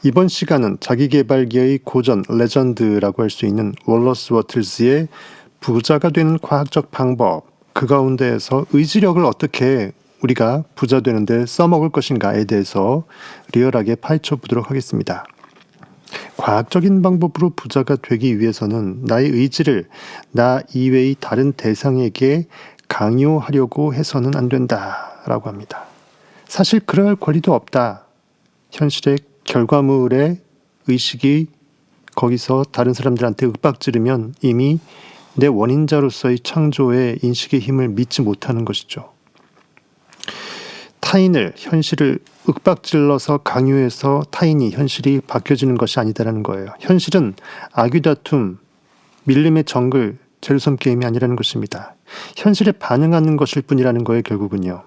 이번 시간은 자기계발계의 고전 레전드라고 할 수 있는 월러스 워틀스의 부자가 되는 과학적 방법, 그 가운데에서 의지력을 어떻게 우리가 부자 되는데 써먹을 것인가에 대해서 리얼하게 파헤쳐 보도록 하겠습니다. 과학적인 방법으로 부자가 되기 위해서는 나의 의지를 나 이외의 다른 대상에게 강요하려고 해서는 안 된다라고 합니다. 사실 그럴 권리도 없다. 현실의 결과물의 의식이 거기서 다른 사람들한테 윽박지르면 이미 내 원인자로서의 창조의 인식의 힘을 믿지 못하는 것이죠. 타인을, 현실을 윽박질러서 강요해서 타인이, 현실이 바뀌어지는 것이 아니다라는 거예요. 현실은 아귀다툼, 밀림의 정글, 제로섬 게임이 아니라는 것입니다. 현실에 반응하는 것일 뿐이라는 거예요, 결국은요.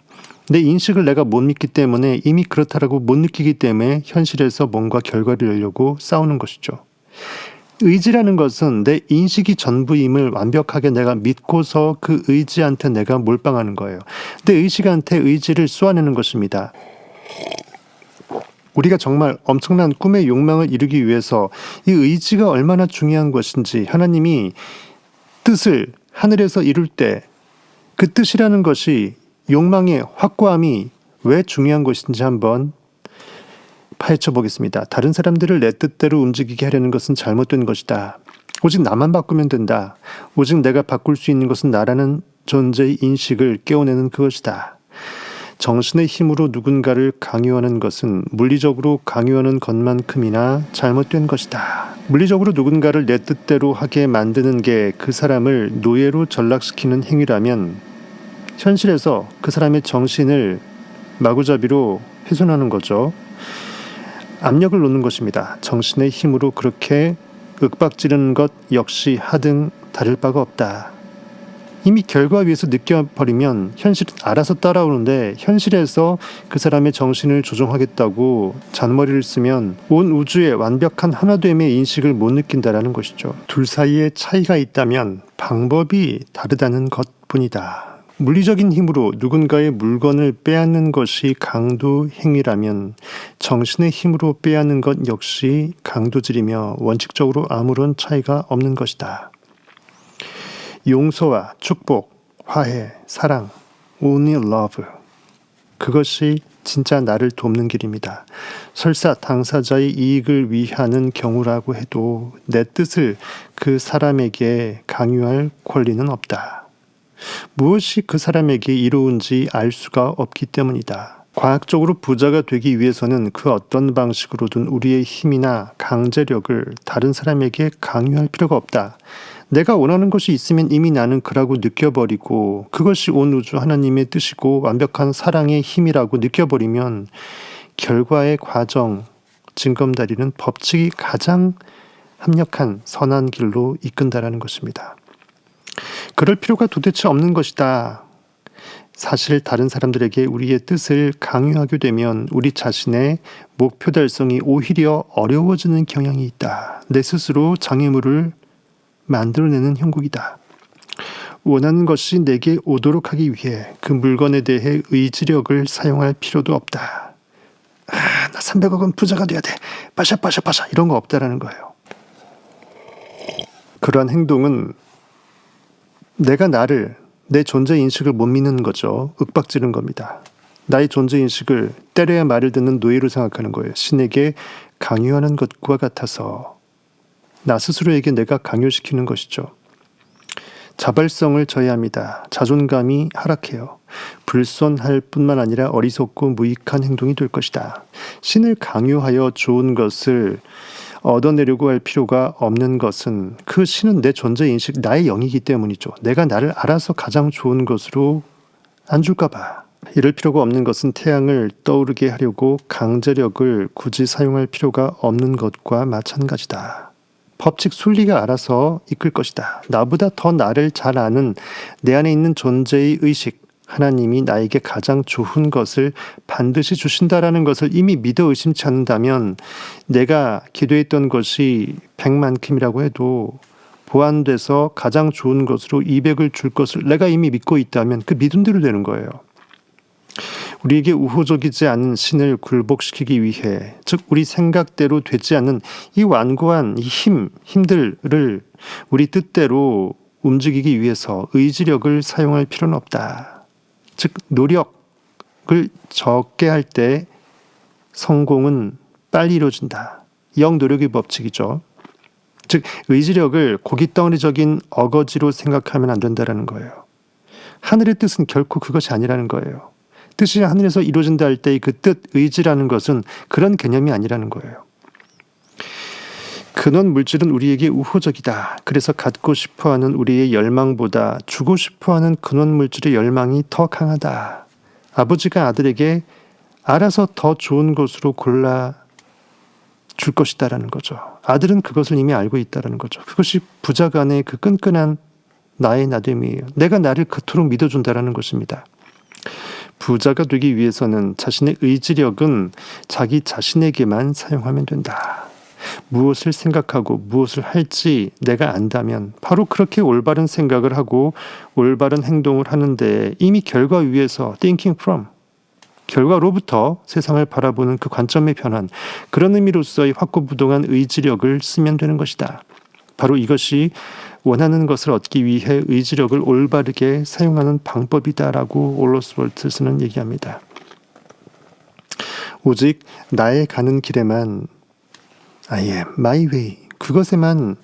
내 인식을 내가 못 믿기 때문에, 이미 그렇다라고 못 느끼기 때문에 현실에서 뭔가 결과를 내려고 싸우는 것이죠. 의지라는 것은 내 인식이 전부임을 완벽하게 내가 믿고서 그 의지한테 내가 몰빵하는 거예요. 내 의식한테 의지를 쏘아내는 것입니다. 우리가 정말 엄청난 꿈의 욕망을 이루기 위해서 이 의지가 얼마나 중요한 것인지, 하나님이 뜻을 하늘에서 이룰 때 그 뜻이라는 것이, 욕망의 확고함이 왜 중요한 것인지 한번 파헤쳐 보겠습니다. 다른 사람들을 내 뜻대로 움직이게 하려는 것은 잘못된 것이다. 오직 나만 바꾸면 된다. 오직 내가 바꿀 수 있는 것은 나라는 존재의 인식을 깨워내는 그것이다. 정신의 힘으로 누군가를 강요하는 것은 물리적으로 강요하는 것만큼이나 잘못된 것이다. 물리적으로 누군가를 내 뜻대로 하게 만드는 게 그 사람을 노예로 전락시키는 행위라면, 현실에서 그 사람의 정신을 마구잡이로 훼손하는 거죠. 압력을 놓는 것입니다. 정신의 힘으로 그렇게 윽박지르는 것 역시 하등 다를 바가 없다. 이미 결과 위에서 느껴버리면 현실은 알아서 따라오는데, 현실에서 그 사람의 정신을 조종하겠다고 잔머리를 쓰면 온 우주의 완벽한 하나됨의 인식을 못 느낀다라는 것이죠. 둘 사이에 차이가 있다면 방법이 다르다는 것뿐이다. 물리적인 힘으로 누군가의 물건을 빼앗는 것이 강도 행위라면, 정신의 힘으로 빼앗는 것 역시 강도질이며 원칙적으로 아무런 차이가 없는 것이다. 용서와 축복, 화해, 사랑, only love. 그것이 진짜 나를 돕는 길입니다. 설사 당사자의 이익을 위하는 경우라고 해도 내 뜻을 그 사람에게 강요할 권리는 없다. 무엇이 그 사람에게 이로운지 알 수가 없기 때문이다. 과학적으로 부자가 되기 위해서는 그 어떤 방식으로든 우리의 힘이나 강제력을 다른 사람에게 강요할 필요가 없다. 내가 원하는 것이 있으면 이미 나는 그라고 느껴버리고, 그것이 온 우주 하나님의 뜻이고 완벽한 사랑의 힘이라고 느껴버리면, 결과의 과정, 징검다리는 법칙이 가장 합력한 선한 길로 이끈다라는 것입니다. 그럴 필요가 도대체 없는 것이다. 사실 다른 사람들에게 우리의 뜻을 강요하게 되면 우리 자신의 목표 달성이 오히려 어려워지는 경향이 있다. 내 스스로 장애물을 만들어내는 형국이다. 원하는 것이 내게 오도록 하기 위해 그 물건에 대해 의지력을 사용할 필요도 없다. 나 300억은 부자가 돼야 돼. 빠샤 이런 거 없다라는 거예요. 그러한 행동은 내가 나를, 내 존재 인식을 못 믿는 거죠. 윽박지른 겁니다. 나의 존재 인식을 때려야 말을 듣는 노예로 생각하는 거예요. 신에게 강요하는 것과 같아서 나 스스로에게 내가 강요시키는 것이죠. 자발성을 저해합니다. 자존감이 하락해요. 불손할 뿐만 아니라 어리석고 무익한 행동이 될 것이다. 신을 강요하여 좋은 것을 얻어내려고 할 필요가 없는 것은, 그 신은 내 존재 인식, 나의 영이기 때문이죠. 내가 나를 알아서 가장 좋은 것으로 안 줄까 봐. 이럴 필요가 없는 것은 태양을 떠오르게 하려고 강제력을 굳이 사용할 필요가 없는 것과 마찬가지다. 법칙 순리가 알아서 이끌 것이다. 나보다 더 나를 잘 아는 내 안에 있는 존재의 의식, 하나님이 나에게 가장 좋은 것을 반드시 주신다라는 것을 이미 믿어 의심치 않는다면, 내가 기도했던 것이 100만큼이라고 해도 보완돼서 가장 좋은 것으로 200을 줄 것을 내가 이미 믿고 있다면 그 믿음대로 되는 거예요. 우리에게 우호적이지 않은 신을 굴복시키기 위해, 즉 우리 생각대로 되지 않는 이 완고한 이 힘들을 우리 뜻대로 움직이기 위해서 의지력을 사용할 필요는 없다. 즉 노력을 적게 할 때 성공은 빨리 이루어진다. 영노력의 법칙이죠. 즉 의지력을 고깃덩어리적인 어거지로 생각하면 안 된다는 거예요. 하늘의 뜻은 결코 그것이 아니라는 거예요. 뜻이 하늘에서 이루어진다 할 때의 그 뜻, 의지라는 것은 그런 개념이 아니라는 거예요. 근원 물질은 우리에게 우호적이다. 그래서 갖고 싶어하는 우리의 열망보다 주고 싶어하는 근원 물질의 열망이 더 강하다. 아버지가 아들에게 알아서 더 좋은 것으로 골라 줄 것이다라는 거죠. 아들은 그것을 이미 알고 있다라는 거죠. 그것이 부자 간의 그 끈끈한 나의 나됨이에요. 내가 나를 그토록 믿어준다라는 것입니다. 부자가 되기 위해서는 자신의 의지력은 자기 자신에게만 사용하면 된다. 무엇을 생각하고 무엇을 할지 내가 안다면 바로 그렇게 올바른 생각을 하고 올바른 행동을 하는데 이미 결과 위에서 thinking from, 결과로부터 세상을 바라보는 그 관점의 변환, 그런 의미로서의 확고부동한 의지력을 쓰면 되는 것이다. 바로 이것이 원하는 것을 얻기 위해 의지력을 올바르게 사용하는 방법이다라고 올로스월트스는 얘기합니다. 오직 나의 가는 길에만 I am my way, 그것에만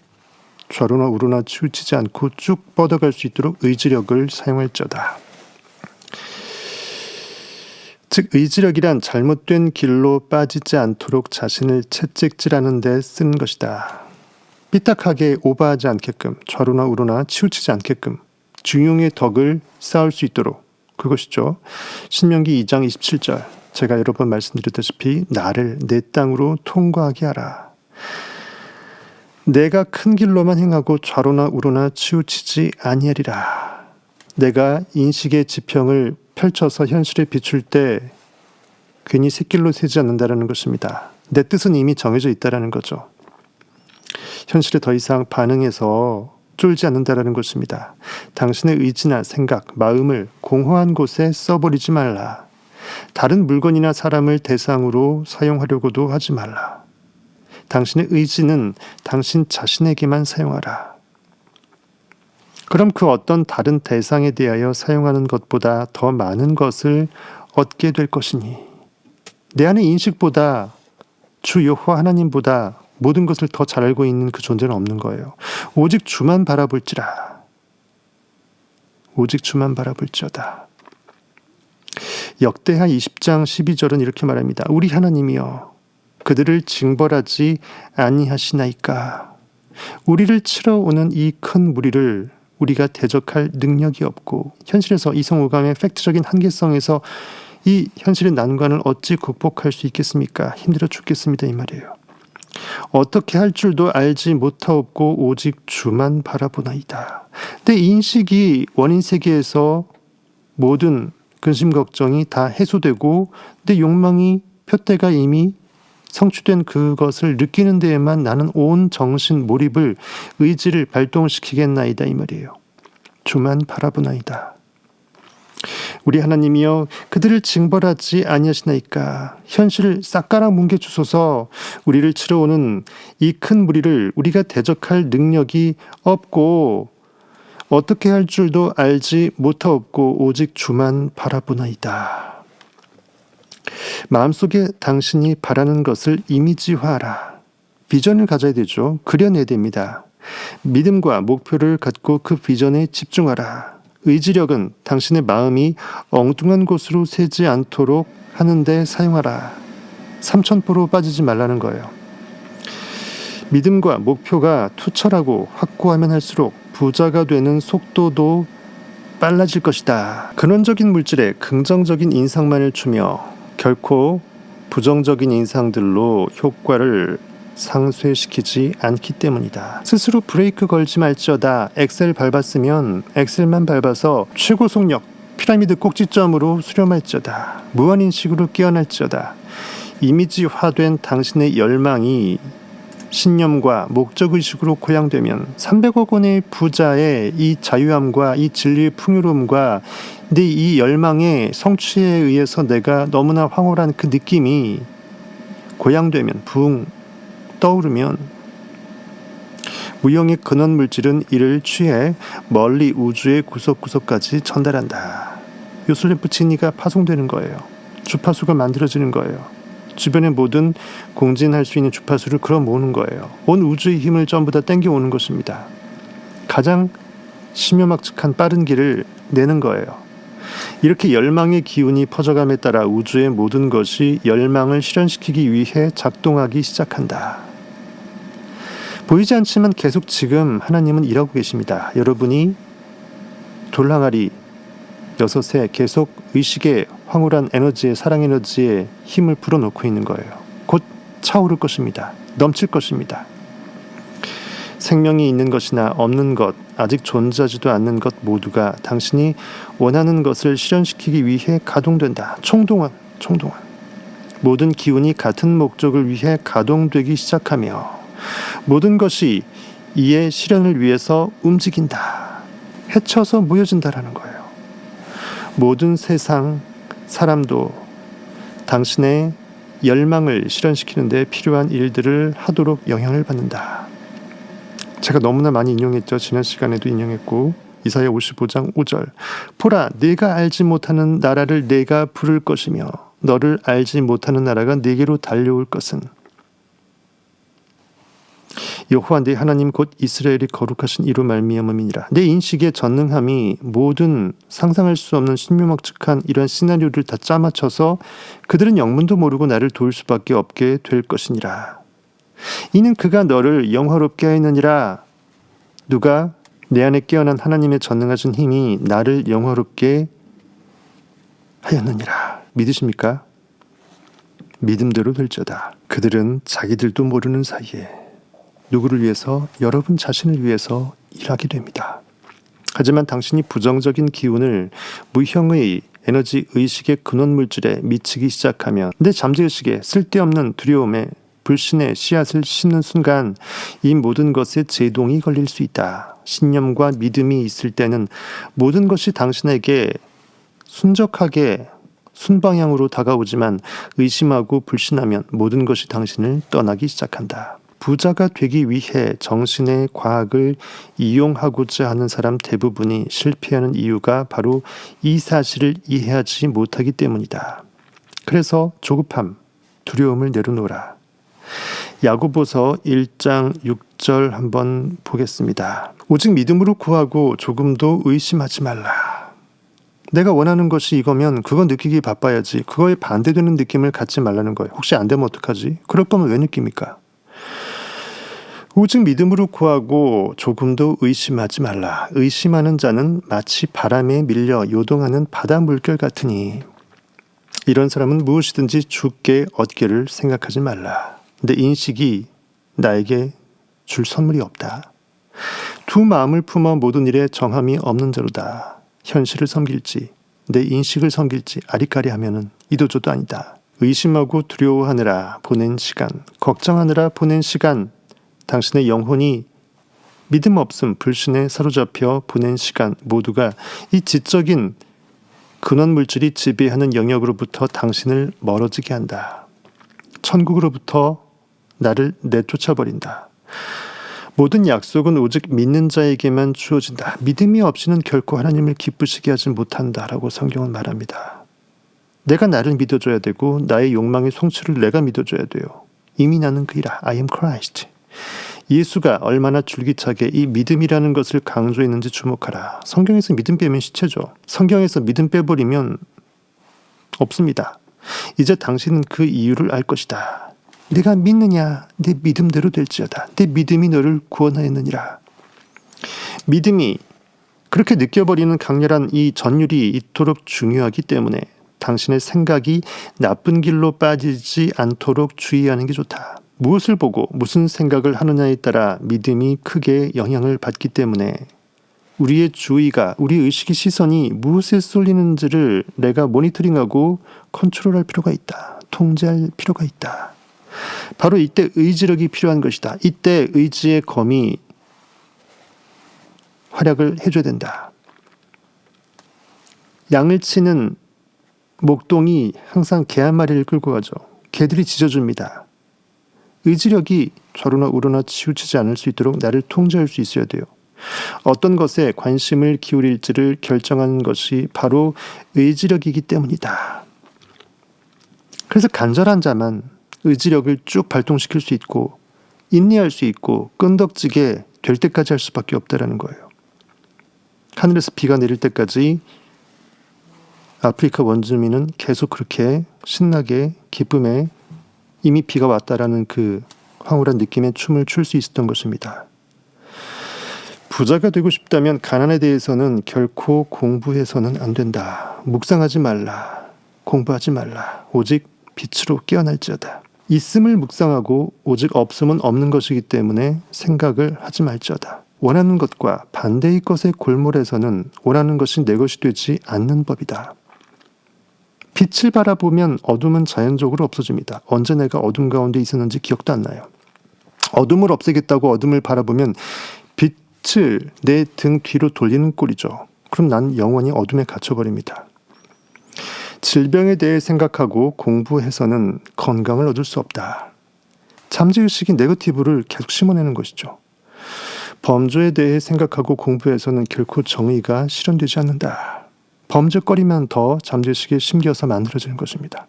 좌로나 우로나 치우치지 않고 쭉 뻗어갈 수 있도록 의지력을 사용할지어다. 즉 의지력이란 잘못된 길로 빠지지 않도록 자신을 채찍질하는 데 쓴 것이다. 삐딱하게 오버하지 않게끔, 좌로나 우로나 치우치지 않게끔 중용의 덕을 쌓을 수 있도록, 그것이죠. 신명기 2장 27절, 제가 여러 번 말씀드렸다시피 나를 내 땅으로 통과하게 하라. 내가 큰 길로만 행하고 좌로나 우로나 치우치지 아니하리라. 내가 인식의 지평을 펼쳐서 현실에 비출 때 괜히 샛길로 새지 않는다는 것입니다. 내 뜻은 이미 정해져 있다는 거죠. 현실에 더 이상 반응해서 쫄지 않는다는 것입니다. 당신의 의지나 생각, 마음을 공허한 곳에 써버리지 말라. 다른 물건이나 사람을 대상으로 사용하려고도 하지 말라. 당신의 의지는 당신 자신에게만 사용하라. 그럼 그 어떤 다른 대상에 대하여 사용하는 것보다 더 많은 것을 얻게 될 것이니 내 안의 인식보다 주 여호와 하나님보다 모든 것을 더 잘 알고 있는 그 존재는 없는 거예요. 오직 주만 바라볼지라. 오직 주만 바라볼지어다. 역대하 20장 12절은 이렇게 말합니다. 우리 하나님이여 그들을 징벌하지 아니하시나이까. 우리를 치러 오는 이 큰 무리를 우리가 대적할 능력이 없고, 현실에서 이성오감의 팩트적인 한계성에서 이 현실의 난관을 어찌 극복할 수 있겠습니까? 힘들어 죽겠습니다 이 말이에요. 어떻게 할 줄도 알지 못하옵고 오직 주만 바라보나이다. 내 인식이 원인 세계에서 모든 근심 걱정이 다 해소되고 내 욕망이 표대가 이미 성취된 그것을 느끼는 데에만 나는 온 정신 몰입을, 의지를 발동시키겠나이다 이 말이에요. 주만 바라보나이다. 우리 하나님이여 그들을 징벌하지 아니하시나이까. 현실을 싹 깔아 뭉개 주소서. 우리를 치러 오는 이 큰 무리를 우리가 대적할 능력이 없고 어떻게 할 줄도 알지 못하옵고 오직 주만 바라보나이다. 마음속에 당신이 바라는 것을 이미지화하라. 비전을 가져야 되죠. 그려내야 됩니다. 믿음과 목표를 갖고 그 비전에 집중하라. 의지력은 당신의 마음이 엉뚱한 곳으로 새지 않도록 하는데 사용하라. 삼천포로 빠지지 말라는 거예요. 믿음과 목표가 투철하고 확고하면 할수록 부자가 되는 속도도 빨라질 것이다. 근원적인 물질에 긍정적인 인상만을 주며 결코 부정적인 인상들로 효과를 상쇄시키지 않기 때문이다. 스스로 브레이크 걸지 말지어다. 엑셀 밟았으면 엑셀만 밟아서 최고 속력 피라미드 꼭지점으로 수렴할지어다. 무한인식으로 깨어날지어다. 이미지화된 당신의 열망이 신념과 목적의식으로 고양되면 300억 원의 부자의 이 자유함과 이 진리의 풍요로움과 근데 이 열망의 성취에 의해서 내가 너무나 황홀한 그 느낌이 고양되면, 붕 떠오르면 무형의 근원 물질은 이를 취해 멀리 우주의 구석구석까지 전달한다. 요술램프 진이가 파송되는 거예요. 주파수가 만들어지는 거예요. 주변의 모든 공진할 수 있는 주파수를 끌어 모으는 거예요. 온 우주의 힘을 전부 다 땡겨오는 것입니다. 가장 심요막측한 빠른 길을 내는 거예요. 이렇게 열망의 기운이 퍼져감에 따라 우주의 모든 것이 열망을 실현시키기 위해 작동하기 시작한다. 보이지 않지만 계속 지금 하나님은 일하고 계십니다. 여러분이 돌항아리 6에 계속 의식의 황홀한 에너지에, 사랑 에너지에 힘을 불어넣고 있는 거예요. 곧 차오를 것입니다. 넘칠 것입니다. 생명이 있는 것이나 없는 것, 아직 존재하지도 않는 것 모두가 당신이 원하는 것을 실현시키기 위해 가동된다. 총동원. 모든 기운이 같은 목적을 위해 가동되기 시작하며 모든 것이 이의 실현을 위해서 움직인다. 헤쳐서 모여진다라는 거예요. 모든 세상 사람도 당신의 열망을 실현시키는 데 필요한 일들을 하도록 영향을 받는다. 제가 너무나 많이 인용했죠. 지난 시간에도 인용했고, 이사야 55장 5절. 보라, 네가 알지 못하는 나라를 내가 부를 것이며 너를 알지 못하는 나라가 네게로 달려올 것은 여호와 네 하나님 곧 이스라엘이 거룩하신 이로 말미암음이니라. 내 인식의 전능함이 모든 상상할 수 없는 신묘막측한 이런 시나리오를 다 짜맞춰서 그들은 영문도 모르고 나를 도울 수밖에 없게 될 것이니라. 이는 그가 너를 영화롭게 하였느니라. 누가? 내 안에 깨어난 하나님의 전능하신 힘이 나를 영화롭게 하였느니라. 믿으십니까? 믿음대로 될지어다. 그들은 자기들도 모르는 사이에 누구를 위해서? 여러분 자신을 위해서 일하게 됩니다. 하지만 당신이 부정적인 기운을 무형의 에너지 의식의 근원 물질에 미치기 시작하면 내 잠재의식에 쓸데없는 두려움에 불신의 씨앗을 심는 순간 이 모든 것에 제동이 걸릴 수 있다. 신념과 믿음이 있을 때는 모든 것이 당신에게 순적하게 순방향으로 다가오지만 의심하고 불신하면 모든 것이 당신을 떠나기 시작한다. 부자가 되기 위해 정신의 과학을 이용하고자 하는 사람 대부분이 실패하는 이유가 바로 이 사실을 이해하지 못하기 때문이다. 그래서 조급함, 두려움을 내려놓으라. 야고보서 1장 6절 한번 보겠습니다. 오직 믿음으로 구하고 조금도 의심하지 말라. 내가 원하는 것이 이거면 그거 느끼기 바빠야지. 그거에 반대되는 느낌을 갖지 말라는 거예요. 혹시 안 되면 어떡하지? 그럴 거면 왜 느낍니까? 오직 믿음으로 구하고 조금도 의심하지 말라. 의심하는 자는 마치 바람에 밀려 요동하는 바다 물결 같으니 이런 사람은 무엇이든지 주께 얻기를 생각하지 말라. 내 인식이 나에게 줄 선물이 없다. 두 마음을 품어 모든 일에 정함이 없는 자로다. 현실을 섬길지 내 인식을 섬길지 아리까리 하면은 이도저도 아니다. 의심하고 두려워하느라 보낸 시간, 걱정하느라 보낸 시간, 당신의 영혼이 믿음 없음, 불신에 사로잡혀 보낸 시간 모두가 이 지적인 근원 물질이 지배하는 영역으로부터 당신을 멀어지게 한다. 천국으로부터 나를 내쫓아버린다. 모든 약속은 오직 믿는 자에게만 주어진다. 믿음이 없이는 결코 하나님을 기쁘시게 하지 못한다라고 성경은 말합니다. 내가 나를 믿어줘야 되고 나의 욕망의 성취를 내가 믿어줘야 돼요. 이미 나는 그이라. I am Christ. 예수가 얼마나 줄기차게 이 믿음이라는 것을 강조했는지 주목하라. 성경에서 믿음 빼면 시체죠. 성경에서 믿음 빼버리면 없습니다. 이제 당신은 그 이유를 알 것이다. 내가 믿느냐? 내 믿음대로 될지어다. 내 믿음이 너를 구원하였느니라. 믿음이 그렇게 느껴버리는 강렬한 이 전율이 이토록 중요하기 때문에 당신의 생각이 나쁜 길로 빠지지 않도록 주의하는 게 좋다. 무엇을 보고 무슨 생각을 하느냐에 따라 믿음이 크게 영향을 받기 때문에 우리의 주의가, 우리 의식의 시선이 무엇에 쏠리는지를 내가 모니터링하고 컨트롤할 필요가 있다. 통제할 필요가 있다. 바로 이때 의지력이 필요한 것이다. 이때 의지의 검이 활약을 해줘야 된다. 양을 치는 목동이 항상 개 한 마리를 끌고 가죠. 개들이 짖어줍니다. 의지력이 좌로나 우로나 치우치지 않을 수 있도록 나를 통제할 수 있어야 돼요. 어떤 것에 관심을 기울일지를 결정하는 것이 바로 의지력이기 때문이다. 그래서 간절한 자만 의지력을 쭉 발동시킬 수 있고 인내할 수 있고 끈덕지게 될 때까지 할 수밖에 없다라는 거예요. 하늘에서 비가 내릴 때까지 아프리카 원주민은 계속 그렇게 신나게 기쁨에 이미 비가 왔다라는 그 황홀한 느낌의 춤을 출 수 있었던 것입니다. 부자가 되고 싶다면 가난에 대해서는 결코 공부해서는 안 된다. 묵상하지 말라. 공부하지 말라. 오직 빛으로 깨어날지어다. 있음을 묵상하고 오직 없음은 없는 것이기 때문에 생각을 하지 말지어다. 원하는 것과 반대의 것의 골몰에서는 원하는 것이 내 것이 되지 않는 법이다. 빛을 바라보면 어둠은 자연적으로 없어집니다. 언제 내가 어둠 가운데 있었는지 기억도 안 나요. 어둠을 없애겠다고 어둠을 바라보면 빛을 내 등 뒤로 돌리는 꼴이죠. 그럼 난 영원히 어둠에 갇혀버립니다. 질병에 대해 생각하고 공부해서는 건강을 얻을 수 없다. 잠재의식이 네거티브를 계속 심어내는 것이죠. 범죄에 대해 생각하고 공부해서는 결코 정의가 실현되지 않는다. 범죄거리만 더 잠재의식에 심겨서 만들어지는 것입니다.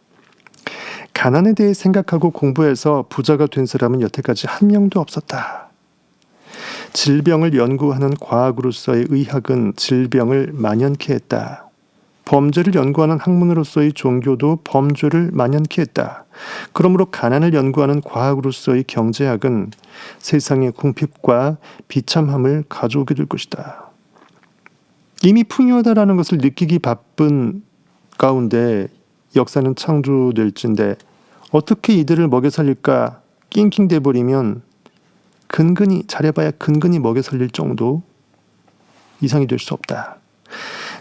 가난에 대해 생각하고 공부해서 부자가 된 사람은 여태까지 한 명도 없었다. 질병을 연구하는 과학으로서의 의학은 질병을 만연케 했다. 범죄를 연구하는 학문으로서의 종교도 범죄를 만연케 했다. 그러므로 가난을 연구하는 과학으로서의 경제학은 세상의 궁핍과 비참함을 가져오게 될 것이다. 이미 풍요하다라는 것을 느끼기 바쁜 가운데 역사는 창조될진데 어떻게 이들을 먹여 살릴까 낑낑대 버리면 근근히 잘해봐야 근근히 먹여 살릴 정도 이상이 될 수 없다.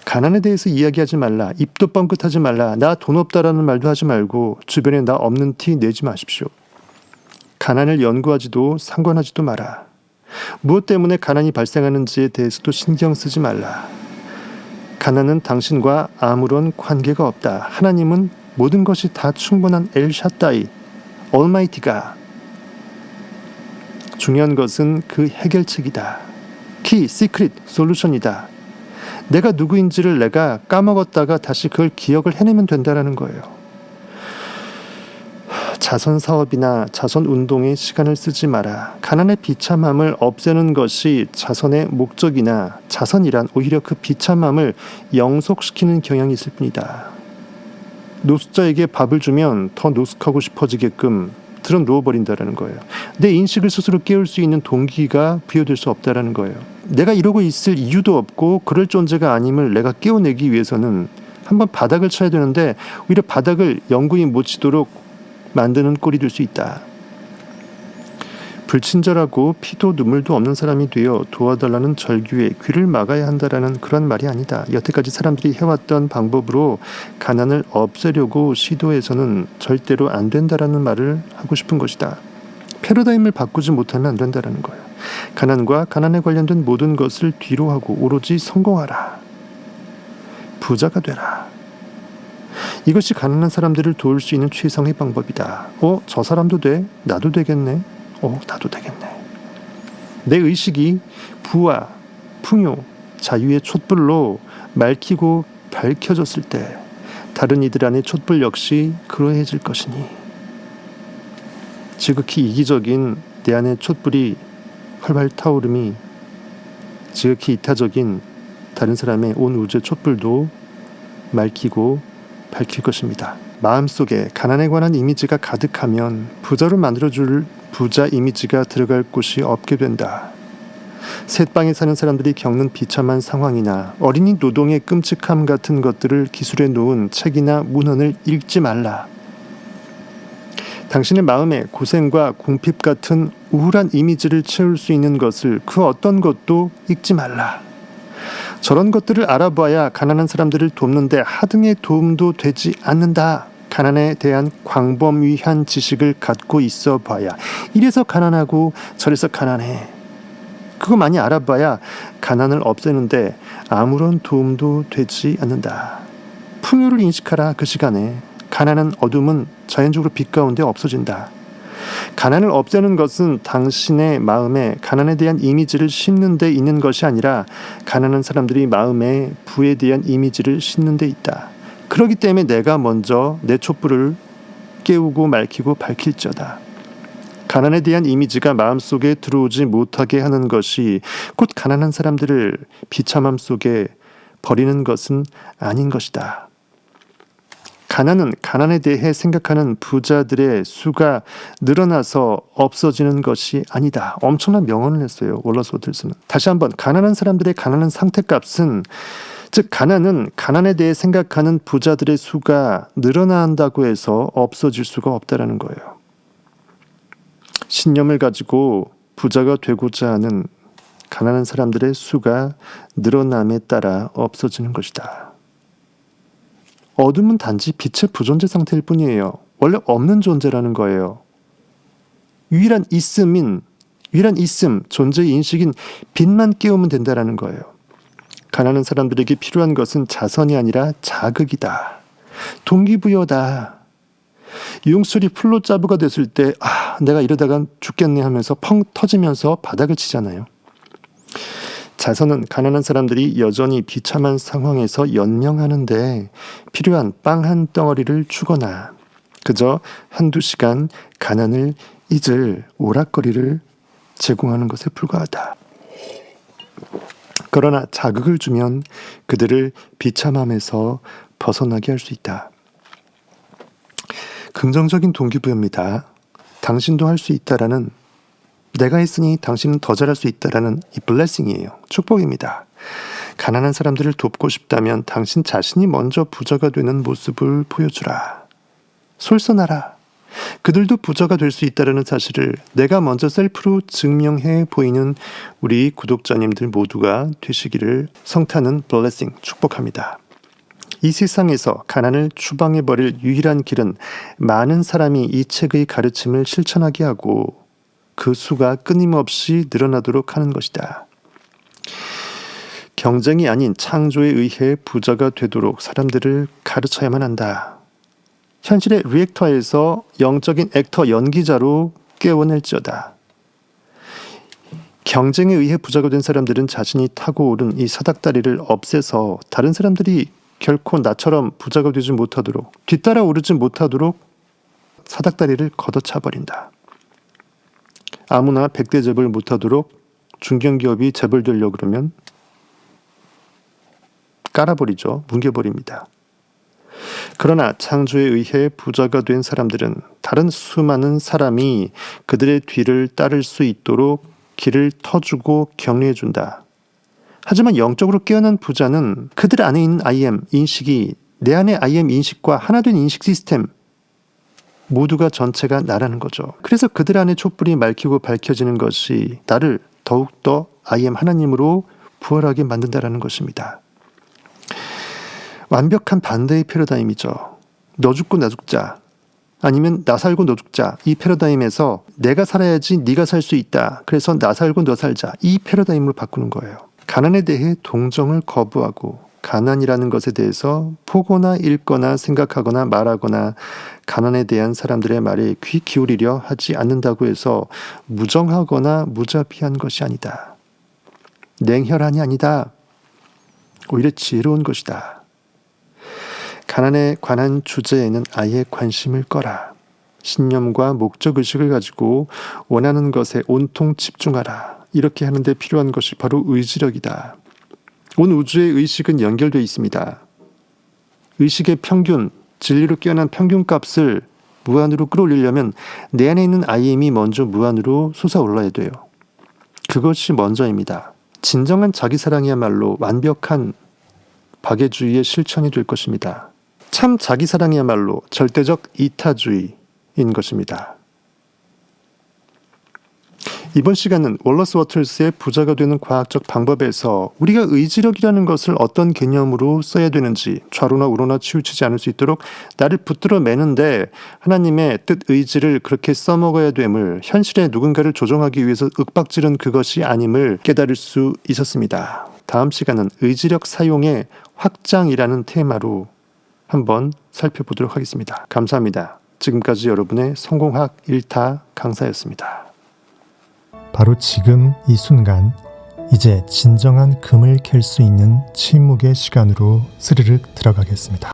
가난에 대해서 이야기하지 말라. 입도 뻥끗하지 말라. 나 돈 없다라는 말도 하지 말고 주변에 나 없는 티 내지 마십시오. 가난을 연구하지도 상관하지도 마라. 무엇 때문에 가난이 발생하는지에 대해서도 신경 쓰지 말라. 가난은 당신과 아무런 관계가 없다. 하나님은 모든 것이 다 충분한 엘샤다이, 얼마이티가. 중요한 것은 그 해결책이다. 키, 시크릿, 솔루션이다. 내가 누구인지를 내가 까먹었다가 다시 그걸 기억을 해내면 된다는 거예요. 자선 사업이나 자선 운동에 시간을 쓰지 마라. 가난의 비참함을 없애는 것이 자선의 목적이나 자선이란 오히려 그 비참함을 영속시키는 경향이 있을 뿐이다. 노숙자에게 밥을 주면 더 노숙하고 싶어지게끔 들어 누워버린다는 거예요. 내 인식을 스스로 깨울 수 있는 동기가 부여될 수 없다는 거예요. 내가 이러고 있을 이유도 없고 그럴 존재가 아님을 내가 깨워내기 위해서는 한번 바닥을 쳐야 되는데 오히려 바닥을 영구히 못 치도록 만드는 꼴이 될 수 있다. 불친절하고 피도 눈물도 없는 사람이 되어 도와달라는 절규에 귀를 막아야 한다라는 그런 말이 아니다. 여태까지 사람들이 해왔던 방법으로 가난을 없애려고 시도해서는 절대로 안 된다라는 말을 하고 싶은 것이다. 패러다임을 바꾸지 못하면 안 된다라는 거야. 가난과 가난에 관련된 모든 것을 뒤로 하고 오로지 성공하라. 부자가 되라. 이것이 가난한 사람들을 도울 수 있는 최상의 방법이다. 저 사람도 돼? 나도 되겠네. 나도 되겠네. 내 의식이 부와 풍요, 자유의 촛불로 맑히고 밝혀졌을 때 다른 이들 안의 촛불 역시 그러해질 것이니 지극히 이기적인 내 안의 촛불이 활활 타오름이 지극히 이타적인 다른 사람의 온 우주의 촛불도 맑히고 밝힐 것입니다. 마음속에 가난에 관한 이미지가 가득하면 부자로 만들어줄 부자 이미지가 들어갈 곳이 없게 된다. 셋방에 사는 사람들이 겪는 비참한 상황이나 어린이 노동의 끔찍함 같은 것들을 기술해 놓은 책이나 문헌을 읽지 말라. 당신의 마음에 고생과 궁핍 같은 우울한 이미지를 채울 수 있는 것을 그 어떤 것도 읽지 말라. 저런 것들을 알아봐야 가난한 사람들을 돕는데 하등의 도움도 되지 않는다. 가난에 대한 광범위한 지식을 갖고 있어 봐야 이래서 가난하고 저래서 가난해. 그거 많이 알아봐야 가난을 없애는데 아무런 도움도 되지 않는다. 풍요를 인식하라. 그 시간에 가난은 어둠은 자연적으로 빛 가운데 없어진다. 가난을 없애는 것은 당신의 마음에 가난에 대한 이미지를 심는 데 있는 것이 아니라 가난한 사람들이 마음에 부에 대한 이미지를 심는 데 있다. 그렇기 때문에 내가 먼저 내 촛불을 깨우고 밝히고 밝힐지어다. 가난에 대한 이미지가 마음속에 들어오지 못하게 하는 것이 곧 가난한 사람들을 비참함 속에 버리는 것은 아닌 것이다. 가난은 가난에 대해 생각하는 부자들의 수가 늘어나서 없어지는 것이 아니다. 엄청난 명언을 했어요. 월러스 워틀스는. 다시 한번 가난한 사람들의 가난한 상태값은, 즉 가난은 가난에 대해 생각하는 부자들의 수가 늘어난다고 해서 없어질 수가 없다라는 거예요. 신념을 가지고 부자가 되고자 하는 가난한 사람들의 수가 늘어남에 따라 없어지는 것이다. 어둠은 단지 빛의 부존재 상태일 뿐이에요. 원래 없는 존재라는 거예요. 유일한 있음, 존재의 인식인 빛만 깨우면 된다라는 거예요. 가난한 사람들에게 필요한 것은 자선이 아니라 자극이다. 동기부여다. 용술이 풀로 짜부가 됐을 때 내가 이러다가 죽겠네 하면서 펑 터지면서 바닥을 치잖아요. 자선은 가난한 사람들이 여전히 비참한 상황에서 연명하는데 필요한 빵 한 덩어리를 주거나 그저 한두 시간 가난을 잊을 오락거리를 제공하는 것에 불과하다. 그러나 자극을 주면 그들을 비참함에서 벗어나게 할 수 있다. 긍정적인 동기부여입니다. 당신도 할 수 있다라는, 내가 했으니 당신은 더 잘할 수 있다라는 이 블레싱이에요. 축복입니다. 가난한 사람들을 돕고 싶다면 당신 자신이 먼저 부자가 되는 모습을 보여주라. 솔선하라. 그들도 부자가 될 수 있다는 사실을 내가 먼저 셀프로 증명해 보이는 우리 구독자님들 모두가 되시기를 성타는 블레싱 축복합니다. 이 세상에서 가난을 추방해버릴 유일한 길은 많은 사람이 이 책의 가르침을 실천하게 하고 그 수가 끊임없이 늘어나도록 하는 것이다. 경쟁이 아닌 창조에 의해 부자가 되도록 사람들을 가르쳐야만 한다. 현실의 리액터에서 영적인 액터 연기자로 깨워낼지어다. 경쟁에 의해 부자가 된 사람들은 자신이 타고 오른 이 사닥다리를 없애서 다른 사람들이 결코 나처럼 부자가 되지 못하도록, 뒤따라 오르지 못하도록 사닥다리를 걷어차버린다. 아무나 100대 재벌 못하도록 중견기업이 재벌 되려고 그러면 깔아버리죠. 뭉개버립니다. 그러나 창조에 의해 부자가 된 사람들은 다른 수많은 사람이 그들의 뒤를 따를 수 있도록 길을 터주고 격려해준다. 하지만 영적으로 깨어난 부자는 그들 안에 있는 IM 인식이 내 안의 IM 인식과 하나 된 인식 시스템 모두가 전체가 나라는 거죠. 그래서 그들 안에 촛불이 밝히고 밝혀지는 것이 나를 더욱더 IM 하나님으로 부활하게 만든다라는 것입니다. 완벽한 반대의 패러다임이죠. 너 죽고 나 죽자, 아니면 나 살고 너 죽자. 이 패러다임에서 내가 살아야지 네가 살 수 있다. 그래서 나 살고 너 살자. 이 패러다임으로 바꾸는 거예요. 가난에 대해 동정을 거부하고 가난이라는 것에 대해서 보거나 읽거나 생각하거나 말하거나 가난에 대한 사람들의 말에 귀 기울이려 하지 않는다고 해서 무정하거나 무자비한 것이 아니다. 냉혈한이 아니다. 오히려 지혜로운 것이다. 가난에 관한 주제에는 아예 관심을 꺼라. 신념과 목적의식을 가지고 원하는 것에 온통 집중하라. 이렇게 하는데 필요한 것이 바로 의지력이다. 온 우주의 의식은 연결되어 있습니다. 의식의 평균, 진리로 깨어난 평균값을 무한으로 끌어올리려면 내 안에 있는 IM이 먼저 무한으로 솟아올라야 돼요. 그것이 먼저입니다. 진정한 자기사랑이야말로 완벽한 박애주의의 실천이 될 것입니다. 참 자기사랑이야말로 절대적 이타주의인 것입니다. 이번 시간은 월러스 워털스의 부자가 되는 과학적 방법에서 우리가 의지력이라는 것을 어떤 개념으로 써야 되는지 좌로나 우로나 치우치지 않을 수 있도록 나를 붙들어 매는데 하나님의 뜻 의지를 그렇게 써먹어야 됨을, 현실에 누군가를 조종하기 위해서 윽박지른 그것이 아님을 깨달을 수 있었습니다. 다음 시간은 의지력 사용의 확장이라는 테마로 한번 살펴보도록 하겠습니다. 감사합니다. 지금까지 여러분의 성공학 1타 강사였습니다. 바로 지금 이 순간 이제 진정한 금을 캘 수 있는 침묵의 시간으로 스르륵 들어가겠습니다.